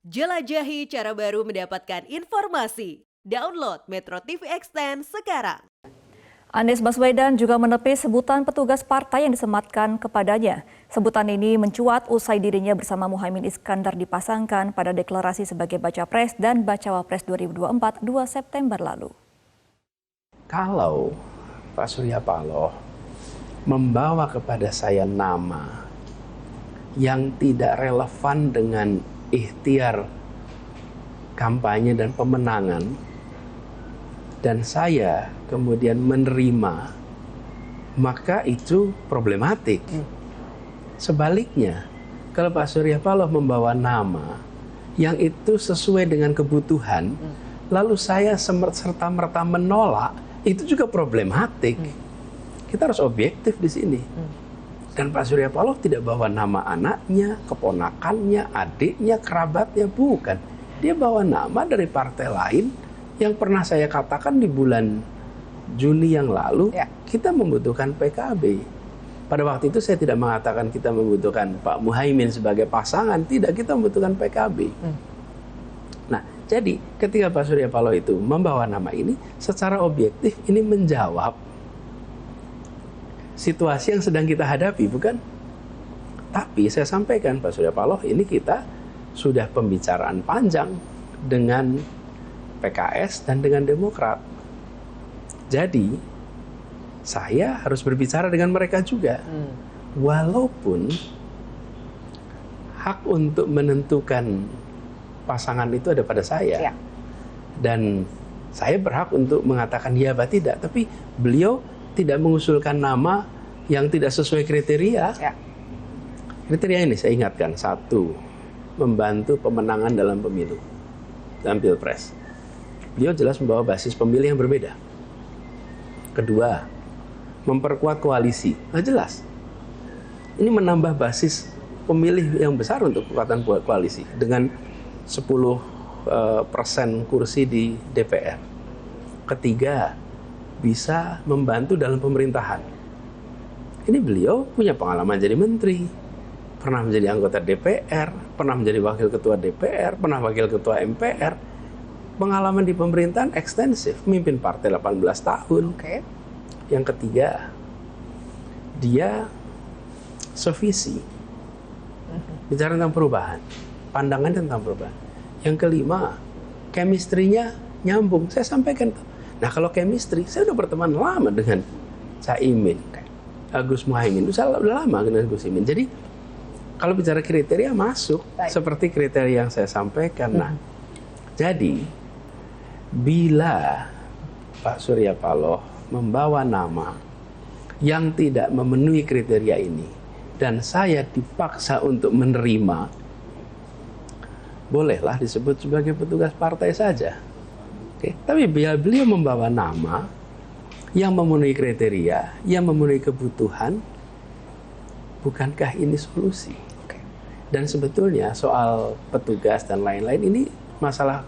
Jelajahi cara baru mendapatkan informasi. Download Metro TV Extend sekarang. Anies Baswedan juga menepis sebutan petugas partai yang disematkan kepadanya. Sebutan ini mencuat usai dirinya bersama Muhaimin Iskandar dipasangkan pada deklarasi sebagai Baca Pres dan Bacawa Pres 2024 2 September lalu. Kalau Pak Surya Paloh membawa kepada saya nama yang tidak relevan dengan ikhtiar kampanye dan pemenangan, dan saya kemudian menerima, maka itu problematik. Sebaliknya, kalau Pak Surya Paloh membawa nama yang itu sesuai dengan kebutuhan, lalu saya serta-merta menolak, itu juga problematik. Kita harus objektif di sini. Dan Pak Surya Paloh tidak bawa nama anaknya, keponakannya, adiknya, kerabatnya, bukan. Dia bawa nama dari partai lain yang pernah saya katakan di bulan Juni yang lalu, kita membutuhkan PKB. Pada waktu itu saya tidak mengatakan kita membutuhkan Pak Muhaimin sebagai pasangan, tidak, kita membutuhkan PKB. Nah, jadi ketika Pak Surya Paloh itu membawa nama ini, secara objektif ini menjawab situasi yang sedang kita hadapi, bukan? Tapi saya sampaikan Pak Surya Paloh, ini kita sudah pembicaraan panjang dengan PKS dan dengan Demokrat. Jadi saya harus berbicara dengan mereka juga. Walaupun hak untuk menentukan pasangan itu ada pada saya. Dan saya berhak untuk mengatakan ya atau tidak. Tapi beliau tidak mengusulkan nama yang tidak sesuai kriteria. Kriteria ini saya ingatkan. 1, membantu pemenangan dalam pemilu, dalam pilpres. Beliau jelas membawa basis pemilih yang berbeda. 2, memperkuat koalisi. Nah, jelas. Ini menambah basis pemilih yang besar untuk kekuatan koalisi dengan 10% kursi di DPR. 3, bisa membantu dalam pemerintahan. Ini beliau punya pengalaman jadi menteri, pernah menjadi anggota DPR, pernah menjadi wakil ketua DPR, pernah wakil ketua MPR. Pengalaman di pemerintahan ekstensif, memimpin partai 18 tahun. Yang 3, dia sevisi, bicara tentang perubahan, pandangan tentang perubahan. Yang 5, chemistry-nya nyambung. Saya sampaikan tuh. Nah, kalau chemistry, saya udah berteman lama dengan Caimin, Gus Muhaimin, udah lama dengan Gus Imin. Jadi kalau bicara kriteria masuk seperti kriteria yang saya sampaikan. Nah, jadi bila Pak Surya Paloh membawa nama yang tidak memenuhi kriteria ini dan saya dipaksa untuk menerima, bolehlah disebut sebagai petugas partai saja. Tapi bila beliau membawa nama yang memenuhi kriteria, yang memenuhi kebutuhan, bukankah ini solusi? Dan sebetulnya soal petugas dan lain-lain ini masalah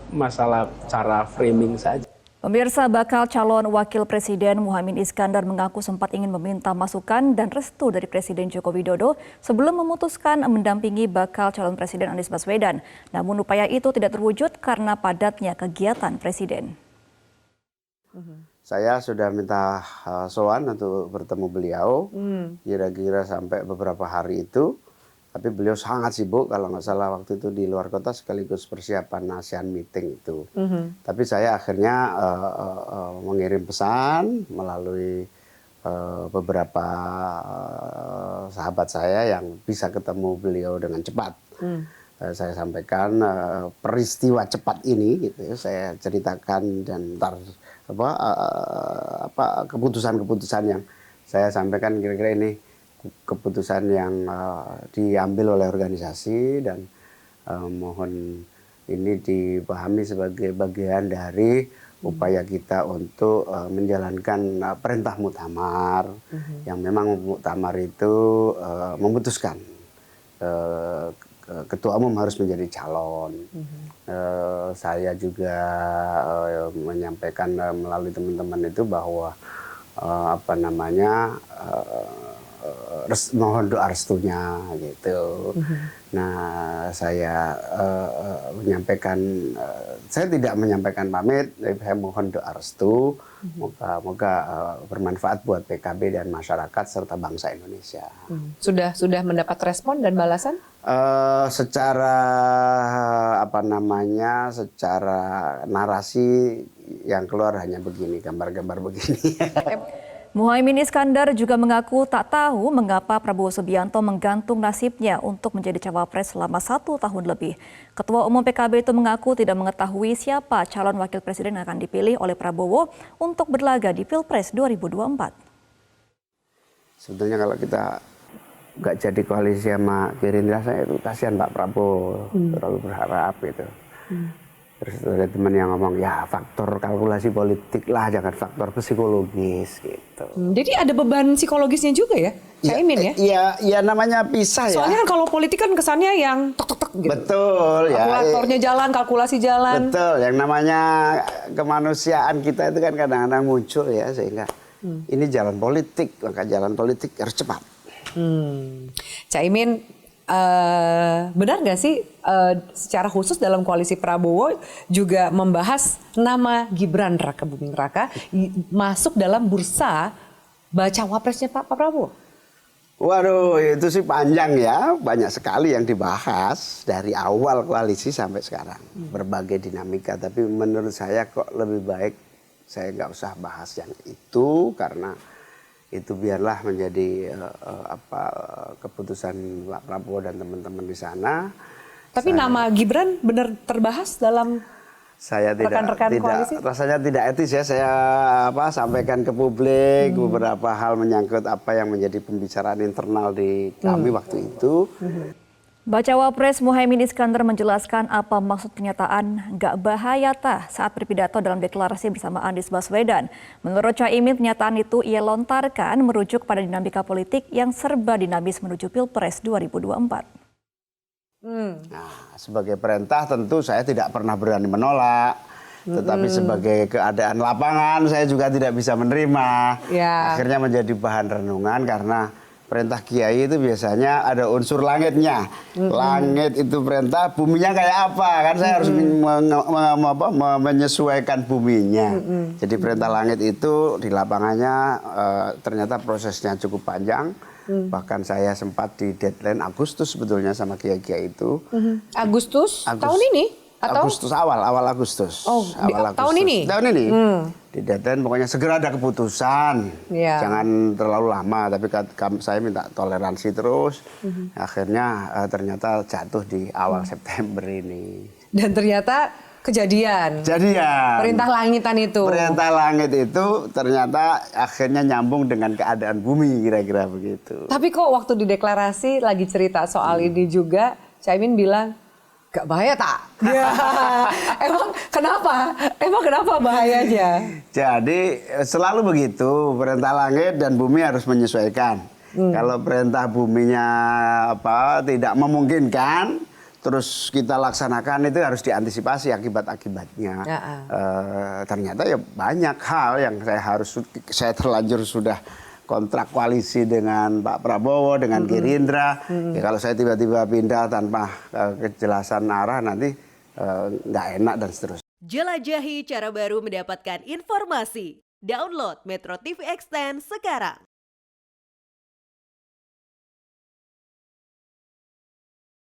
cara framing saja. Pemirsa, bakal calon wakil presiden Muhaimin Iskandar mengaku sempat ingin meminta masukan dan restu dari Presiden Joko Widodo sebelum memutuskan mendampingi bakal calon presiden Anies Baswedan. Namun upaya itu tidak terwujud karena padatnya kegiatan presiden. Saya sudah minta sowan untuk bertemu beliau, kira-kira sampai beberapa hari itu. Tapi beliau sangat sibuk, kalau nggak salah waktu itu di luar kota sekaligus persiapan ASEAN meeting itu. Tapi saya akhirnya mengirim pesan melalui beberapa sahabat saya yang bisa ketemu beliau dengan cepat. Saya sampaikan peristiwa cepat ini, gitu ya, saya ceritakan dan ntar keputusan-keputusan yang saya sampaikan kira-kira ini keputusan yang diambil oleh organisasi dan mohon ini dipahami sebagai bagian dari upaya kita untuk menjalankan perintah muktamar yang memang muktamar itu memutuskan ketua umum harus menjadi calon. Saya juga menyampaikan melalui teman-teman itu bahwa mohon doa restunya gitu. Nah, saya menyampaikan, saya tidak menyampaikan pamit, tapi saya mohon doa restu. Moga bermanfaat buat PKB dan masyarakat serta bangsa Indonesia. Sudah mendapat respon dan balasan? Secara secara narasi yang keluar hanya begini, gambar-gambar begini. Muhaimin Iskandar juga mengaku tak tahu mengapa Prabowo Subianto menggantung nasibnya untuk menjadi cawapres selama 1 tahun lebih. Ketua Umum PKB itu mengaku tidak mengetahui siapa calon wakil presiden yang akan dipilih oleh Prabowo untuk berlaga di Pilpres 2024. Sebetulnya kalau kita nggak jadi koalisi sama Gerindra, saya itu kasihan Pak Prabowo, terlalu berharap gitu. Terus ada teman yang ngomong, ya faktor kalkulasi politik lah, jangan faktor psikologis gitu. Jadi ada beban psikologisnya juga ya, Caimin ya? Iya namanya pisah ya. Soalnya kan kalau politik kan kesannya yang tek-tek gitu. Betul ya. Kalkulatornya jalan, kalkulasi jalan. Betul, yang namanya kemanusiaan kita itu kan kadang-kadang muncul ya, sehingga ini jalan politik, maka jalan politik harus cepat. Caimin, benar nggak sih secara khusus dalam koalisi Prabowo juga membahas nama Gibran Raka Buming Raka masuk dalam bursa bacawa presnya Pak Prabowo? Waduh, itu sih panjang ya, banyak sekali yang dibahas dari awal koalisi sampai sekarang. Berbagai dinamika, tapi menurut saya kok lebih baik saya nggak usah bahas yang itu, karena itu biarlah menjadi keputusan Pak Prabowo dan teman-teman di sana. Tapi nama Gibran benar terbahas dalam rekan-rekan koalisi? Rasanya tidak etis ya saya sampaikan ke publik beberapa hal menyangkut apa yang menjadi pembicaraan internal di kami waktu itu. Bacawa Pres Muhaimin Iskandar menjelaskan apa maksud pernyataan "nggak bahaya tah" saat berpidato dalam deklarasi bersama Anies Baswedan. Menurut Caimin, pernyataan itu ia lontarkan merujuk pada dinamika politik yang serba dinamis menuju Pilpres 2024. Nah, sebagai perintah tentu saya tidak pernah berani menolak. Tetapi sebagai keadaan lapangan saya juga tidak bisa menerima. Akhirnya menjadi bahan renungan karena perintah kiai itu biasanya ada unsur langitnya. Langit itu perintah, buminya kayak apa? Kan saya harus menyesuaikan buminya. Jadi perintah langit itu di lapangannya ternyata prosesnya cukup panjang. Bahkan saya sempat di deadline Agustus sebetulnya sama kiai-kiai itu. Agustus tahun ini? Atau? Agustus awal Agustus. Oh, awal Agustus. Tahun ini? Tahun ini. Di deadline pokoknya segera ada keputusan. Jangan terlalu lama, tapi saya minta toleransi terus. Akhirnya ternyata jatuh di awal September ini. Dan ternyata kejadian. Perintah langitan itu. Perintah langit itu ternyata akhirnya nyambung dengan keadaan bumi, kira-kira begitu. Tapi kok waktu di deklarasi lagi cerita soal ini juga, Caimin bilang, gak bahaya tak? Emang kenapa bahayanya? Jadi selalu begitu, perintah langit dan bumi harus menyesuaikan. Kalau perintah buminya tidak memungkinkan, terus kita laksanakan, itu harus diantisipasi akibat-akibatnya. Ternyata ya banyak hal yang saya terlanjur sudah kontrak koalisi dengan Pak Prabowo, dengan Gerindra. Ya, kalau saya tiba-tiba pindah tanpa kejelasan arah, nanti nggak enak dan seterusnya. Jelajahi cara baru mendapatkan informasi. Download Metro TV Extend sekarang.